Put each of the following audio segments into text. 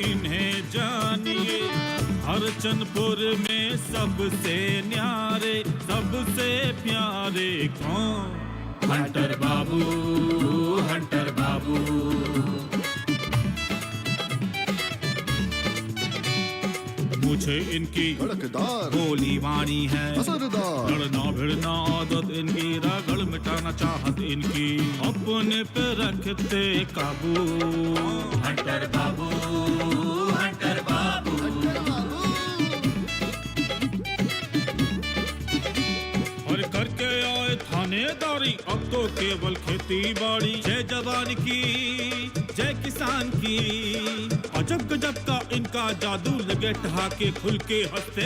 इन्हें जानिए, हरचंदपुर में सबसे न्यारे, सबसे प्यारे कौन? हंटर बाबू, हंटर बाबू। मुझे इनकी धड़कदार बोली वाणी है असरदार, लड़ना भिड़ना आदत इनकी, रगड़ मिटाना चाहत इनकी, अपने पे रखते काबू। हंटर बाबू, हंटर बाबू। और करके आए थानेदारी, अब तो केवल खेती बाड़ी। जय जवान की, जय किसान की, अजब गजब का इनका जादू, लगे ठहाके खुल के हंसते।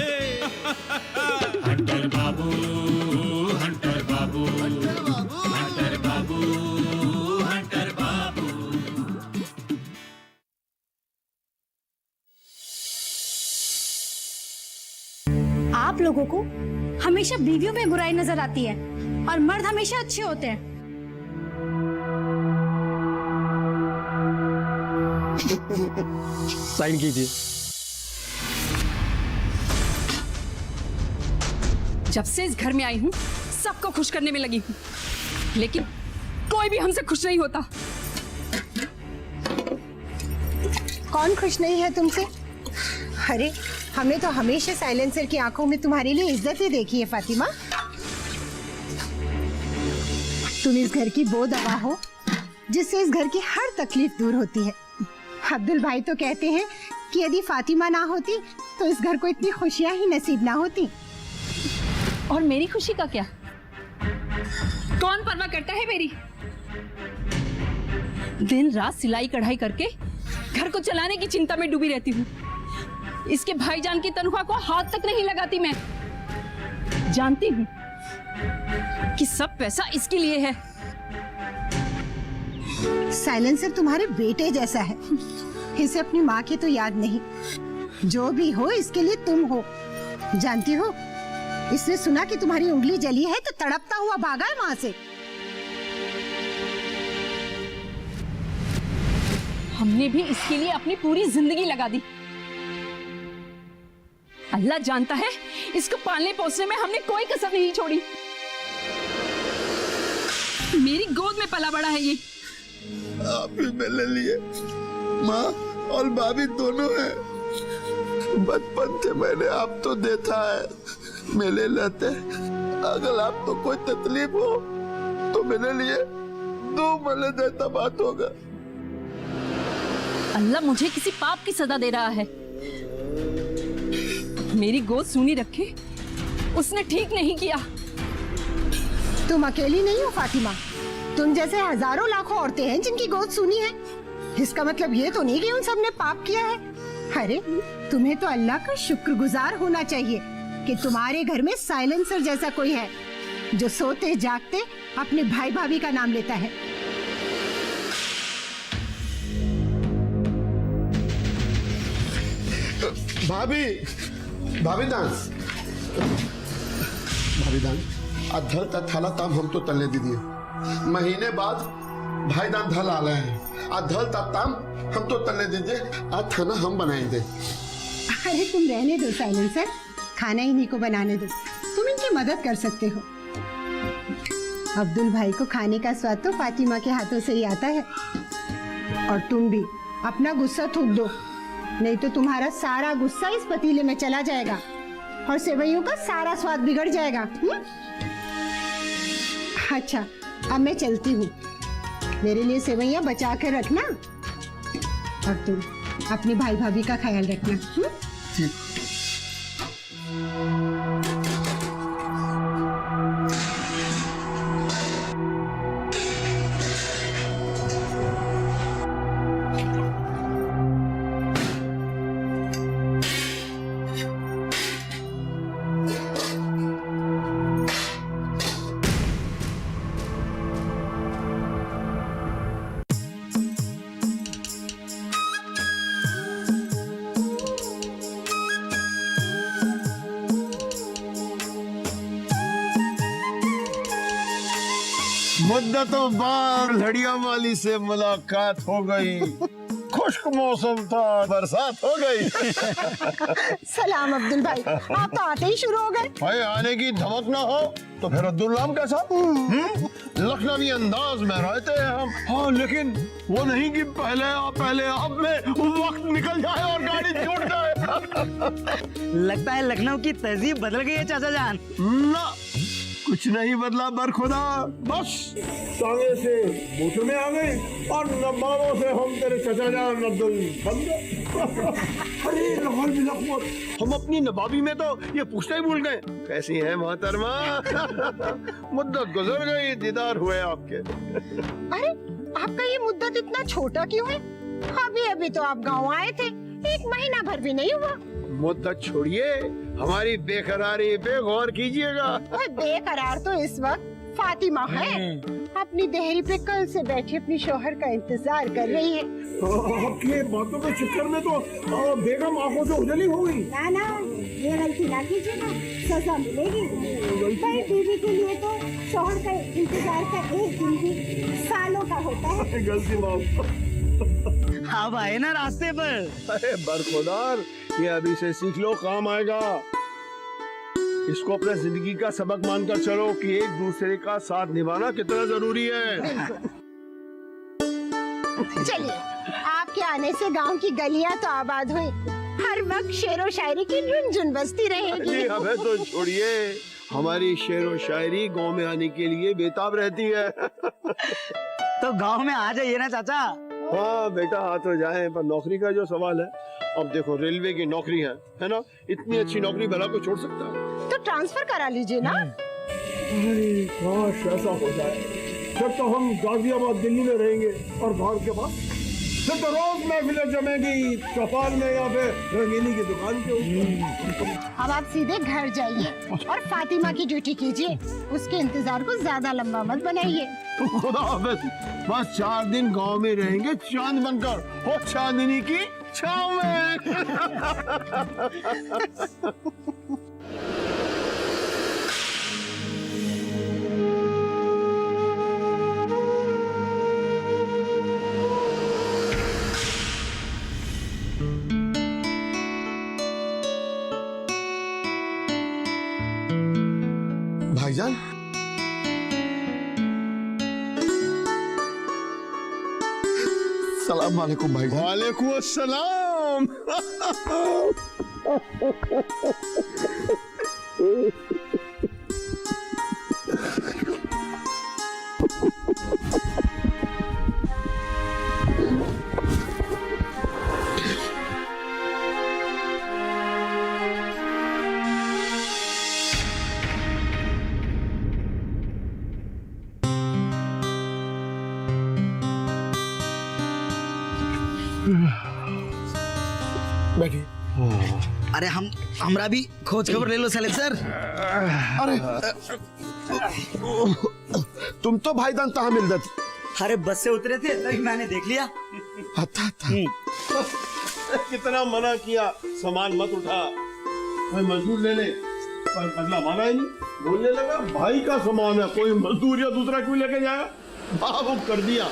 हंटर बाबू, हंटर बाबू, हंटर बाबू, हंटर बाबू। आप लोगों को हमेशा बीवियों में बुराई नजर आती है और मर्द हमेशा अच्छे होते हैं। साइन कीजिए। जब से इस घर में आई हूँ सबको खुश करने में लगी हूँ, लेकिन कोई भी हमसे खुश नहीं होता। कौन खुश नहीं है तुमसे? अरे हमने तो हमेशा साइलेंसर की आंखों में तुम्हारे लिए इज्जत ही देखी है फातिमा। तुम इस घर की वो दवा हो जिससे इस घर की हर तकलीफ दूर होती है। अब्दुल भाई तो कहते हैं कि यदि फातिमा ना होती तो इस घर को इतनी खुशियां ही नसीब ना होती। और मेरी खुशी का क्या? कौन परवाह करता है मेरी? दिन रात सिलाई कढ़ाई करके घर को चलाने की चिंता में डूबी रहती हूँ। इसके भाईजान की तनख्वाह को हाथ तक नहीं लगाती मैं। जानती हूँ कि सब पैसा इसके लिए है। साइलेंसर तुम्हारे बेटे जैसा है, इसे अपनी माँ की तो याद नहीं। जो भी हो इसके लिए तुम हो। जानती हो, इसने सुना कि तुम्हारी उंगली जली है तो तड़पता हुआ भागा है वहां से। हमने भी इसके लिए अपनी पूरी जिंदगी लगा दी। अल्लाह जानता है इसको पालने पोसने में हमने कोई कसर नहीं छोड़ी। मेरी गोद में पला बड़ा है ये। आप भी मेरे लिए माँ और भाभी दोनों हैं। बचपन से मैंने आप तो देखा है मेले लेते। अगर आपको कोई तकलीफ हो तो मेरे लिए 2 मले देता बात होगा। अल्लाह मुझे किसी पाप की सजा दे रहा है। मेरी गोद सूनी रखे उसने ठीक नहीं किया। तुम अकेली नहीं हो फातिमा, तुम जैसे हजारों लाखों औरतें हैं जिनकी गोद सूनी है। इसका मतलब ये तो नहीं कि उन सब ने पाप किया है। अरे तुम्हें तो अल्लाह का शुक्रगुजार होना चाहिए कि तुम्हारे घर में साइलेंसर जैसा कोई है जो सोते जागते अपने भाई भाभी का नाम लेता है। भाभी, भाभी दान, भाभी दान, अधल तक थाला तम हम तो तलने दीजिए। महीने बाद भाई दान धल आ रहे हैं। अधल तक तम हम तो तलने दीजिए। आज खाना हम बनाएंगे। अरे तुम रहने दो साइलेंसर, खाना इन्हीं को बनाने दो। तुम इनकी मदद कर सकते हो। अब्दुल भाई को खाने का स्वाद तो फातिमा के हाथों से ही आता है। और तुम भी अपना गुस्सा थूक दो, नहीं तो तुम्हारा सारा गुस्सा इस पतीले में चला जाएगा और सेवइयों का सारा स्वाद बिगड़ जाएगा। अच्छा अब मैं चलती हूँ, मेरे लिए सेवइयां बचा कर रखना और तुम अपने भाई भाभी का ख्याल रखना। ठीक। मुद्दतों बाद लड़िया वाली से मुलाकात हो गई, खुश्क मौसम था, बरसात हो गई। सलाम अब्दुल भाई, आप तो आते ही शुरू हो गए। भाई आने की धमक ना हो तो फिर अब्दुल्लाम कैसा? लखनवी अंदाज में रहते हैं हम। हाँ लेकिन वो नहीं कि पहले आप में वक्त निकल जाए और गाड़ी छूट जाए। लगता है लखनऊ की तहजीब बदल गई है चाचा जान। ना कुछ नहीं बदला बरखुदा, बस टांगे से बूट में आ गई और नबाबों से हम तेरे चचा जान अब्दुल बन गए। अरे लाहौल भी लखनऊ, हम अपनी नवाबी में तो ये पूछना ही भूल गए, कैसी है मोहतरमा? मुद्दत गुजर गई, दीदार हुए आपके। अरे आपका ये मुद्दत इतना छोटा क्यों है? अभी तो आप गाँव आए थे, 1 महीना भर भी नहीं हुआ। मुद्दत छोड़िए, हमारी बेकरारी पे गौर कीजिएगा। बेकरार तो इस वक्त फातिमा है, अपनी देहरी पे कल से बैठी अपनी शौहर का इंतजार कर रही है। आपकी बातों के चक्कर में तो बेगम आंखों से उजली हो गई। ना ये गलती ना कीजिएगा, सजा मिलेगी। भाई बीवी के लिए तो शौहर का इंतजार का एक दिन भी सालों का होता है। गलती माफ। अब आए ना रास्ते पर। अरे बरखुदार, ये अभी से सीख लो, काम आएगा। इसको अपने जिंदगी का सबक मानकर चलो कि एक दूसरे का साथ निभाना कितना जरूरी है। चलिए, आपके आने से गांव की गलियां तो आबाद हुई, हर वक्त शेरो शायरी की रुनझुन बजती रहेगी। जी हमें तो छोड़िए, हमारी शेरो शायरी गांव में आने के लिए बेताब रहती है। तो गांव में आ जाइए ना चाचा। हाँ बेटा आ तो जाए, पर नौकरी का जो सवाल है, अब देखो रेलवे की नौकरी है ना, इतनी अच्छी नौकरी भला को छोड़ सकता है? तो ट्रांसफर करा लीजिए ना। अरे काश ऐसा हो जाए, फिर तो हम गाजियाबाद दिल्ली में रहेंगे और भाग के बाद फिर तो रोज महफिलें जमेगी चौपाल में या फिर रंगीनी की दुकान के ऊपर। अब आप सीधे घर जाइए और फातिमा की ड्यूटी कीजिए, उसके इंतजार को ज्यादा लंबा मत बनाइए। खुदा हाफिज, बस 4 दिन गांव में रहेंगे चांद बनकर और चांदनी की छांव में। भाईजान, सलाम वालेकुम भाईजान। वालेकुम अस्सलाम। बैठिए। अरे हमरा भी खोज खबर ले लो साले सर। अरे तुम तो भाईजान कहाँ मिल जाते? अरे बस से उतरे थे तभी मैंने देख लिया। अच्छा कितना मना किया, सामान मत उठा, कोई मजदूर ले ले, पर बदला माना ही नहीं। बोलने लगा भाई का सामान है, कोई मजदूर या दूसरा क्यों लेके जाएगा? बाबू कर दिया।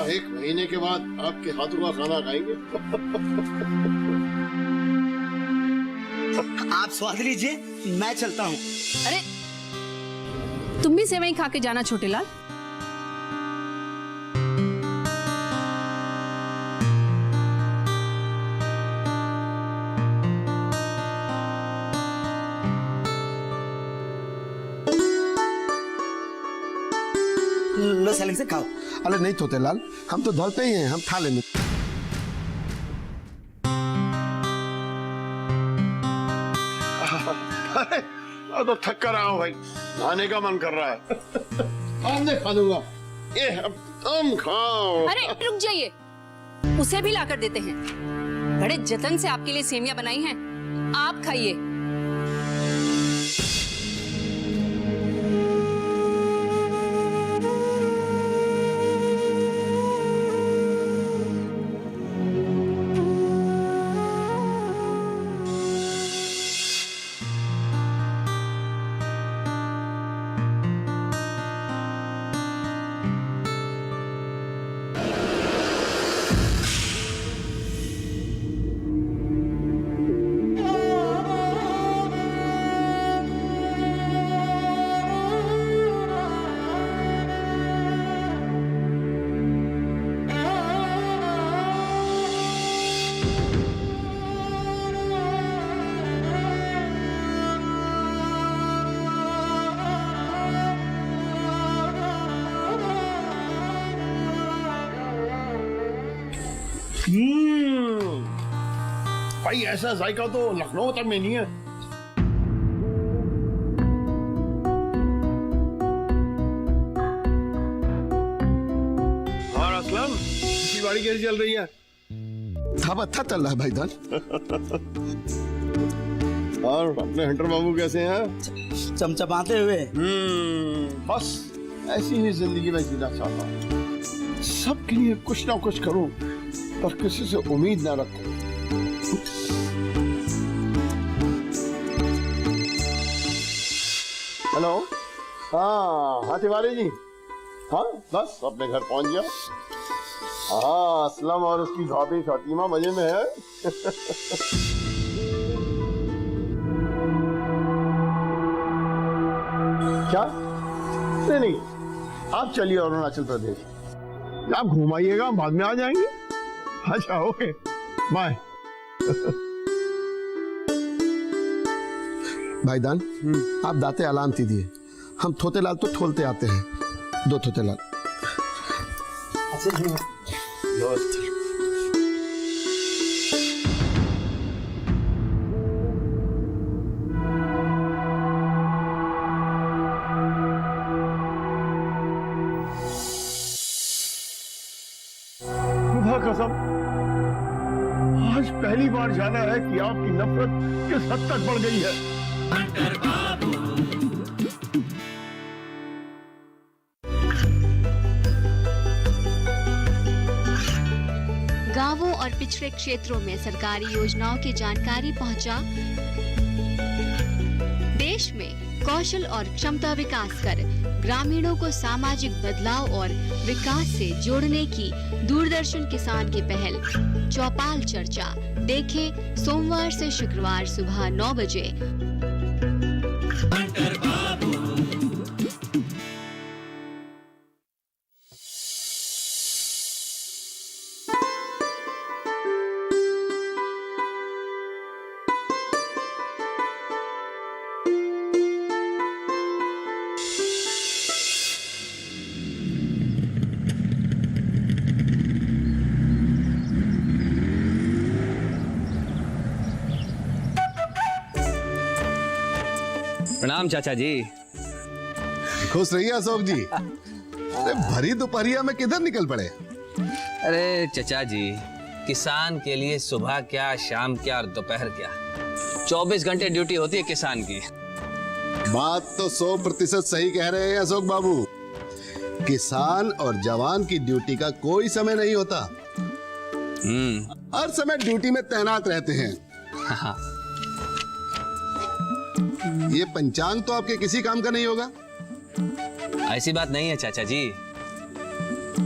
एक महीने के बाद आपके हाथों का खाना खाएंगे। आप स्वाद लीजिए, मैं चलता हूँ। अरे तुम भी सेवई खा के जाना छोटे लाल। लो सलीम से खाओ। अरे नहीं तोते लाल, हम तो धरते ही हैं, हम खा लेंगे। अरे तो थक कर रहा हूँ भाई, खाने का मन कर रहा है। आमने खा दूंगा। ये तुम खाओ। अरे रुक जाइए, उसे भी लाकर देते हैं। बड़े जतन से आपके लिए सेमियां बनाई हैं, आप खाइए। भाई ऐसा जायका तो लखनऊ तक में नहीं है। और असलम की बाड़ी कैसी चल रही है? सब अच्छा चल रहा है भाईजान। और अपने हंटर बाबू कैसे हैं? चमचमाते हुए। बस ऐसी ही जिंदगी में जीना चाहता हूँ, सबके लिए कुछ ना कुछ करूं पर किसी से उम्मीद ना रखूं। हेलो, हाँ तिवारी जी, हाँ बस अपने घर पहुंच गया। हाँ असलम और उसकी भाभी फातिमा मजे में है। क्या? नहीं, आप चलिए अरुणाचल प्रदेश, आप घुमाइएगा, बाद में आ जाएंगे। अच्छा ओके बाय। भाईजान आप दाते अलाम दीजिए, हम थोतेलाल तो ठोलते आते हैं। दो थोतेलाल। कसम आज पहली बार जाना है कि आपकी नफरत किस हद तक बढ़ गई है। गांवों और पिछड़े क्षेत्रों में सरकारी योजनाओं की जानकारी पहुंचा। देश में कौशल और क्षमता विकास कर ग्रामीणों को सामाजिक बदलाव और विकास से जोड़ने की दूरदर्शन किसान की पहल चौपाल चर्चा देखें सोमवार से शुक्रवार सुबह 9 बजे। प्रणाम चाचा जी। खुश रहिए अशोक जी। अरे भरी दोपहरिया में किधर निकल पड़े? अरे चाचा जी, किसान के लिए सुबह क्या, शाम क्या और दोपहर क्या, 24 घंटे ड्यूटी होती है किसान की। बात तो 100% सही कह रहे हैं अशोक बाबू। किसान और जवान की ड्यूटी का कोई समय नहीं होता। हर समय ड्यूटी में तैनात रहते हैं। हाँ। ये पंचांग तो आपके किसी काम का नहीं होगा। ऐसी बात नहीं है चाचा जी।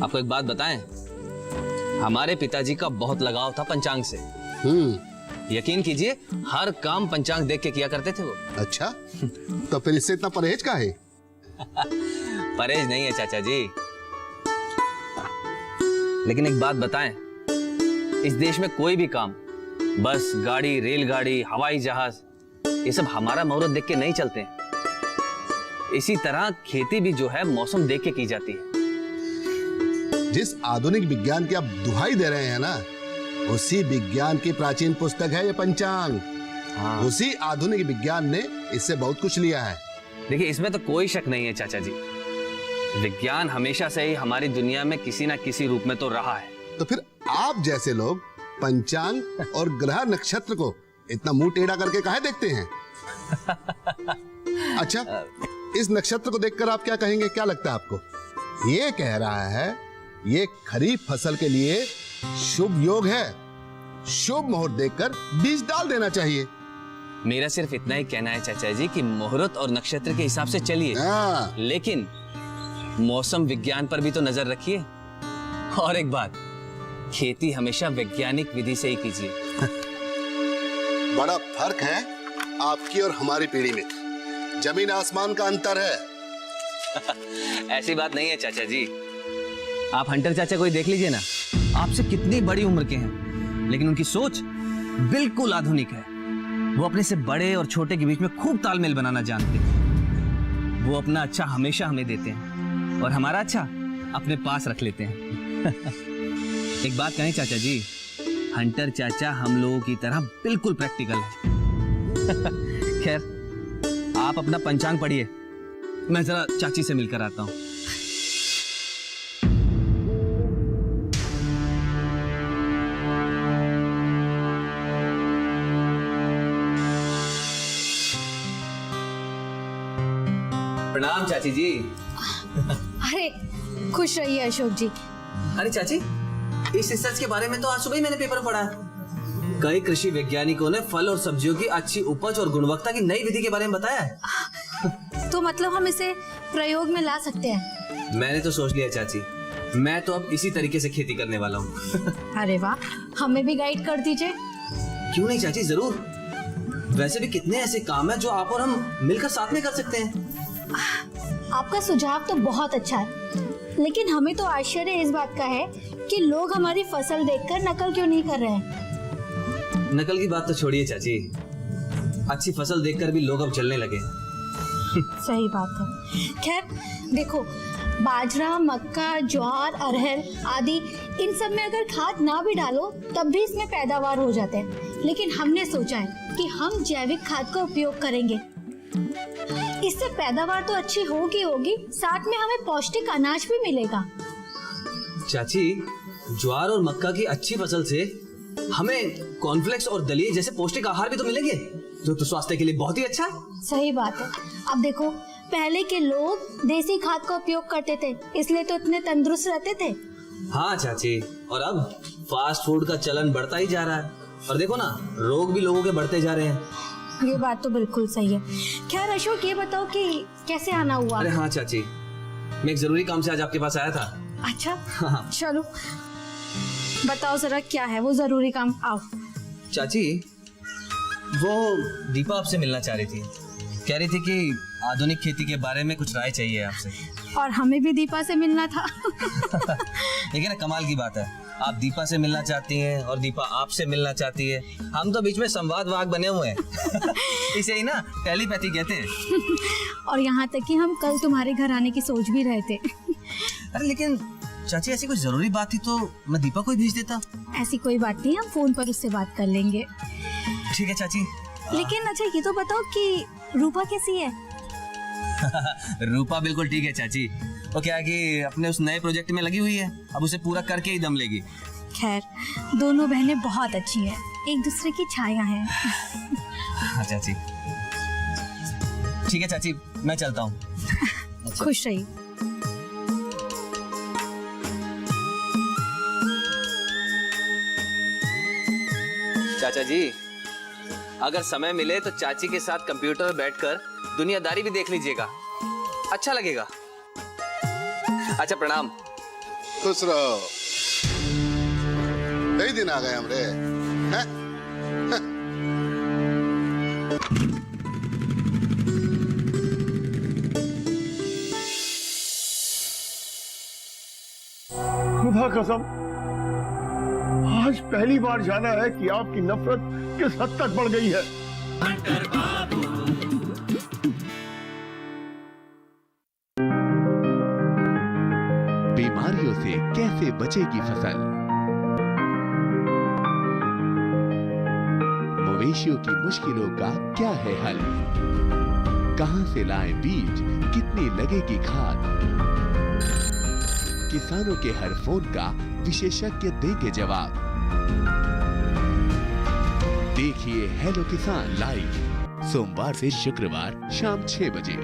आपको एक बात बताएं, हमारे पिताजी का बहुत लगाव था पंचांग से। यकीन कीजिए, हर काम पंचांग देख के किया करते थे वो। अच्छा, तो फिर इससे इतना परहेज का है? परहेज नहीं है चाचा जी। लेकिन एक बात बताएं, इस देश में कोई भी काम, बस, गाड़ी, रेलगाड़ी, हवाई जहाज, ये सब हमारा मुहूर्त देख के नहीं चलते। इसी तरह खेती भी जो है मौसम देख के की जाती है। जिस आधुनिक विज्ञान की आप दुहाई दे रहे हैं ना, उसी विज्ञान की प्राचीन पुस्तक है ये पंचांग। उसी आधुनिक विज्ञान ने इससे बहुत कुछ लिया है। देखिए, इसमें तो कोई शक नहीं है चाचा जी। विज्ञान हमेशा से ही हमारी दुनिया में किसी ना किसी रूप में तो रहा है। तो फिर आप जैसे लोग पंचांग और ग्रह नक्षत्र को इतना मुंह टेढ़ा करके काहे देखते हैं? अच्छा, इस नक्षत्र को देखकर आप क्या कहेंगे? क्या लगता है आपको? ये कह रहा है ये खरीफ फसल के लिए शुभ योग है, शुभ मुहूर्त देखकर बीज डाल देना चाहिए। मेरा सिर्फ इतना ही कहना है चाचा जी कि मुहूर्त और नक्षत्र के हिसाब से चलिए, लेकिन मौसम विज्ञान पर भी तो नजर रखिए। और एक बात, खेती हमेशा वैज्ञानिक विधि से ही कीजिए। बड़ा फर्क है आपकी और हमारी पीढ़ी में, जमीन आसमान का अंतर है। ऐसी बात नहीं है चाचा जी। आप हंटर चाचा को ही देख लीजिए ना, आपसे कितनी बड़ी उम्र के हैं, लेकिन उनकी सोच बिल्कुल आधुनिक है। वो अपने से बड़े और छोटे के बीच में खूब तालमेल बनाना जानते हैं। वो अपना अच्छा हमेशा हमें देते हैं और हमारा अच्छा अपने पास रख लेते हैं। एक बात कहें चाचा जी, हंटर चाचा हम लोगों की तरह बिल्कुल प्रैक्टिकल है। खैर आप अपना पंचांग पढ़िए, मैं जरा चाची से मिलकर आता हूँ। प्रणाम चाची जी। अरे खुश रहिए अशोक जी। अरे चाची, इस रिसर्च के बारे में तो आज सुबह ही मैंने पेपर में पढ़ा है। कई कृषि वैज्ञानिकों ने फल और सब्जियों की अच्छी उपज और गुणवत्ता की नई विधि के बारे में बताया है। तो मतलब हम इसे प्रयोग में ला सकते हैं? मैंने तो सोच लिया चाची, मैं तो अब इसी तरीके से खेती करने वाला हूँ। अरे वाह, हमें भी गाइड कर दीजिए। क्यों नहीं चाची, जरूर। वैसे भी कितने ऐसे काम हैं जो आप और हम मिलकर साथ में कर सकते हैं। आपका सुझाव तो बहुत अच्छा है, लेकिन हमें तो आश्चर्य इस बात का है कि लोग हमारी फसल देखकर नकल क्यों नहीं कर रहे हैं। नकल की बात तो छोड़िए चाची, अच्छी फसल देखकर भी लोग अब चलने लगे। सही बात है। खैर देखो, बाजरा, मक्का, ज्वार, अरहर आदि इन सब में अगर खाद ना भी डालो तब भी इसमें पैदावार हो जाते हैं। लेकिन हमने सोचा है कि हम जैविक खाद का उपयोग करेंगे। इससे पैदावार तो अच्छी होगी, साथ में हमें पौष्टिक अनाज भी मिलेगा। चाची, ज्वार और मक्का की अच्छी फसल से हमें कॉर्नफ्लेक्स और दलिए जैसे पौष्टिक आहार भी तो मिलेंगे, जो तो स्वास्थ्य के लिए बहुत ही अच्छा है। सही बात है। अब देखो, पहले के लोग देसी खाद का उपयोग करते थे, इसलिए तो इतने तंदुरुस्त रहते थे। हाँ चाची, और अब फास्ट फूड का चलन बढ़ता ही जा रहा है, और देखो ना, रोग भी लोगों के बढ़ते जा रहे हैं। ये बात तो बिल्कुल सही है। खैर अशोक, ये बताओ कि कैसे आना हुआ? अरे हाँ चाची, मैं एक जरूरी काम से आज आपके पास आया था। अच्छा, हाँ। चलो बताओ जरा क्या है वो जरूरी काम। आओ। चाची, वो दीपा आपसे मिलना चाह रही थी, कह रही थी कि आधुनिक खेती के बारे में कुछ राय चाहिए आपसे। और हमें भी दीपा से मिलना था। लेकिन ना, कमाल की बात है, आप दीपा से मिलना चाहती हैं और दीपा आपसे मिलना चाहती है। हम तो बीच में संवाद वाग बने हुए हैं। इसे ही ना टेलीपैथी कहते हैं। और यहाँ तक कि हम कल तुम्हारे घर आने की सोच भी रहे थे। अरे लेकिन चाची, ऐसी कोई जरूरी बात थी तो मैं दीपा को ही भेज देता। ऐसी कोई बात नहीं, हम फोन पर उससे बात कर लेंगे। ठीक है चाची। लेकिन अच्छा ये तो बताओ कि रूपा कैसी है? रूपा बिल्कुल ठीक है चाची। वो क्या है कि अपने उस नए प्रोजेक्ट में लगी हुई है, अब उसे पूरा करके ही दम लेगी। खैर, दोनों बहनें बहुत अच्छी हैं, एक दूसरे की छाया हैं। हाँ चाची। ठीक है चाची, मैं चलता हूँ। अच्छा। खुश रहिए। चाचा जी, अगर समय मिले तो चाची के साथ कंप्यूटर पर बैठकर दुनियादारी भी देख लीजिएगा, अच्छा लगेगा। अच्छा, प्रणाम। खुश रहो। कई दिन आ गए हमरे हैं? खुदा कसम, आज पहली बार जाना है कि आपकी नफरत किस हद तक बढ़ गई है। बीमारियों से कैसे बचेगी फसल? मवेशियों की मुश्किलों का क्या है हल? कहां से लाएं बीज, कितनी लगेगी खाद? किसानों के हर फोन का विशेषज्ञ देंगे जवाब। देखिए हेलो किसान लाइव, सोमवार से शुक्रवार शाम 6 बजे।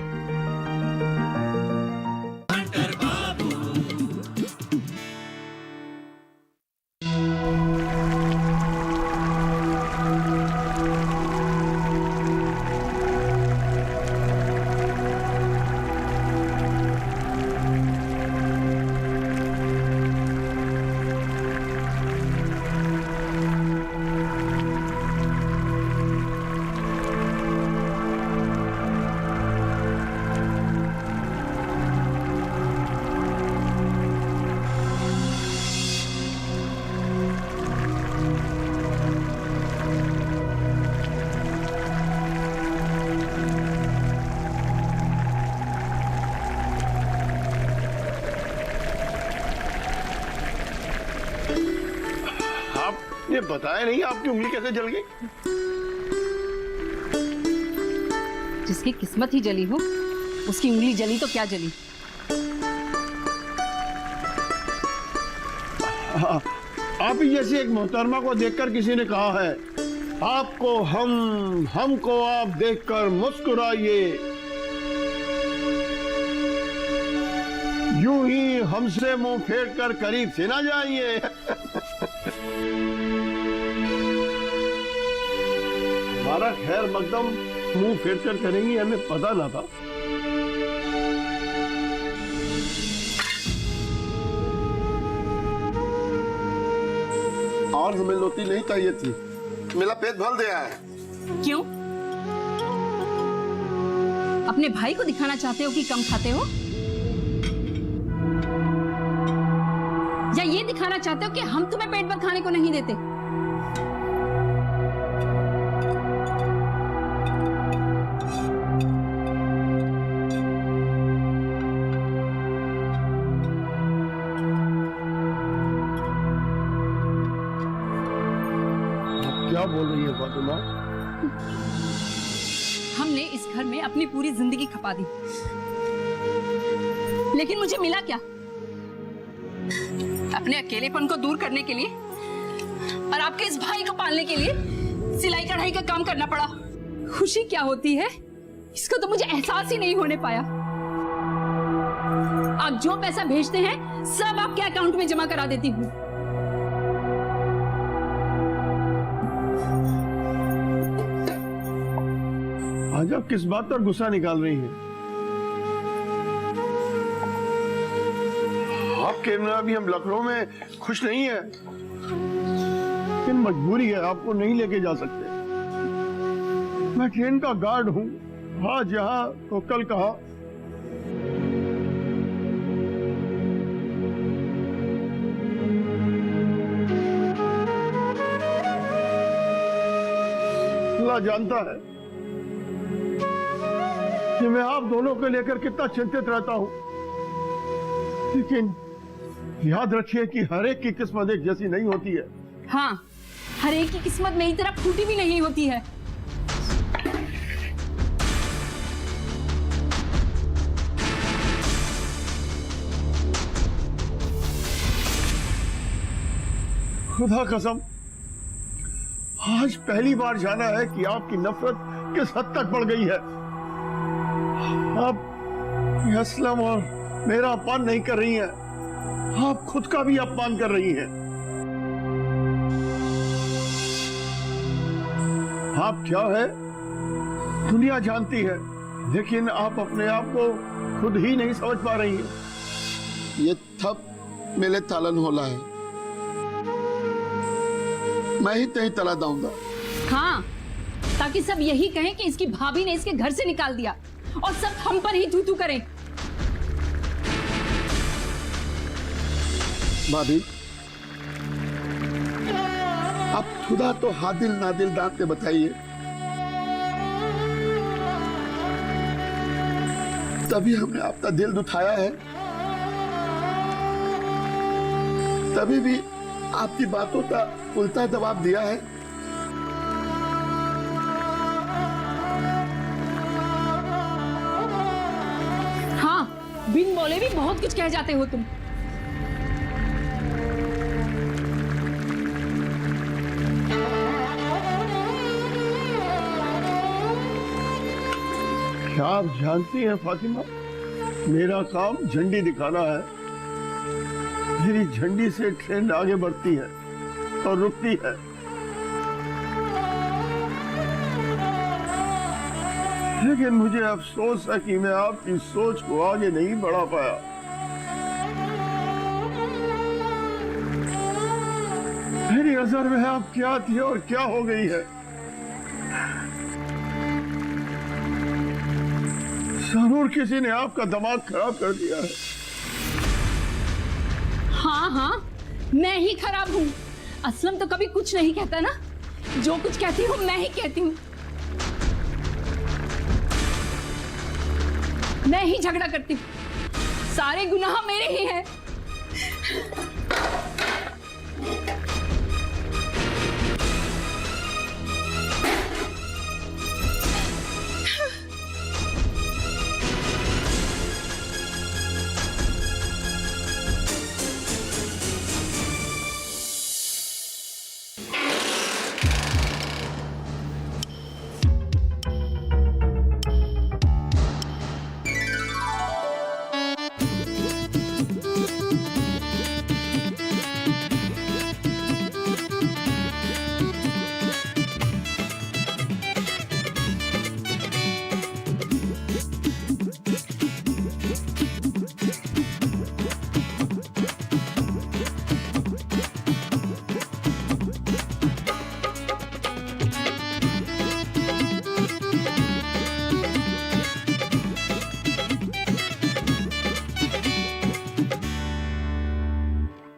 ये बताया नहीं आपकी उंगली कैसे जल गई? जिसकी किस्मत ही जली हो उसकी उंगली जली तो क्या जली। आप ही जैसी एक मोहतरमा को देखकर किसी ने कहा है, आपको हमको आप देखकर मुस्कुराइए, यूं ही हमसे मुंह फेर कर करीब से ना जाइए। हमारा खैर मकदम मुंह फेर कर करेंगी हमें पता ना था। और हमें रोटी नहीं चाहिए थी, मेरा पेट भर गया है। क्यों? अपने भाई को दिखाना चाहते हो कि कम खाते हो, या ये दिखाना चाहते हो कि हम तुम्हें पेट भर खाने को नहीं देते? क्या बोल रही है फातिमा? हमने इस घर में अपनी पूरी जिंदगी खपा दी, लेकिन मुझे मिला क्या? अपने अकेलेपन को दूर करने के लिए और आपके इस भाई को पालने के लिए सिलाई कढ़ाई का काम करना पड़ा। खुशी क्या होती है इसका तो मुझे एहसास ही नहीं होने पाया। आप जो पैसा भेजते हैं सब आपके अकाउंट में जमा करा देती हूँ। आज आप किस बात पर गुस्सा निकाल रही हैं? आपके में अभी हम लखनऊ में खुश नहीं है, लेकिन मजबूरी है, आपको नहीं लेके जा सकते। मैं ट्रेन का गार्ड हूँ, आज यहाँ तो कल कहाँ। अल्लाह जानता है कि मैं आप दोनों को लेकर कितना चिंतित रहता हूं, लेकिन याद रखिए कि हर एक की किस्मत एक जैसी नहीं होती है। हाँ, हर एक की किस्मत मेरी तरह फूटी भी नहीं होती है। खुदा कसम, आज पहली बार जाना है कि आपकी नफरत किस हद तक बढ़ गई है। आप असलम और मेरा अपमान नहीं कर रही हैं, आप खुद का भी अपमान कर रही हैं। आप क्या है दुनिया जानती है, लेकिन आप अपने आप को खुद ही नहीं समझ पा रही हैं। ये थप मेरे तालन होला है, मैं ही तही तला दूंगा। हाँ, ताकि सब यही कहें कि इसकी भाभी ने इसके घर से निकाल दिया और सब हम पर ही तू करें। भाभी, आप खुदा तो हादिल नादिल दांत के बताइए, तभी हमने आपका दिल दुखाया है, तभी भी आपकी बातों का उल्टा जवाब दिया है। हाँ, बिन बोले भी बहुत कुछ कह जाते हो तुम। क्या आप जानती हैं फातिमा, मेरा काम झंडी दिखाना है। मेरी झंडी से ट्रेन आगे बढ़ती है और रुकती है। लेकिन मुझे अफसोस है कि मैं आपकी सोच को आगे नहीं बढ़ा पाया। मेरी नजर में आप क्या थी और क्या हो गई है। जरूर किसी ने आपका दिमाग खराब कर दिया है। हाँ हाँ, मैं ही खराब हूँ। असलम तो कभी कुछ नहीं कहता ना, जो कुछ कहती हूँ मैं ही कहती हूँ। मैं ही झगड़ा करती हूँ, सारे गुनाह मेरे ही हैं।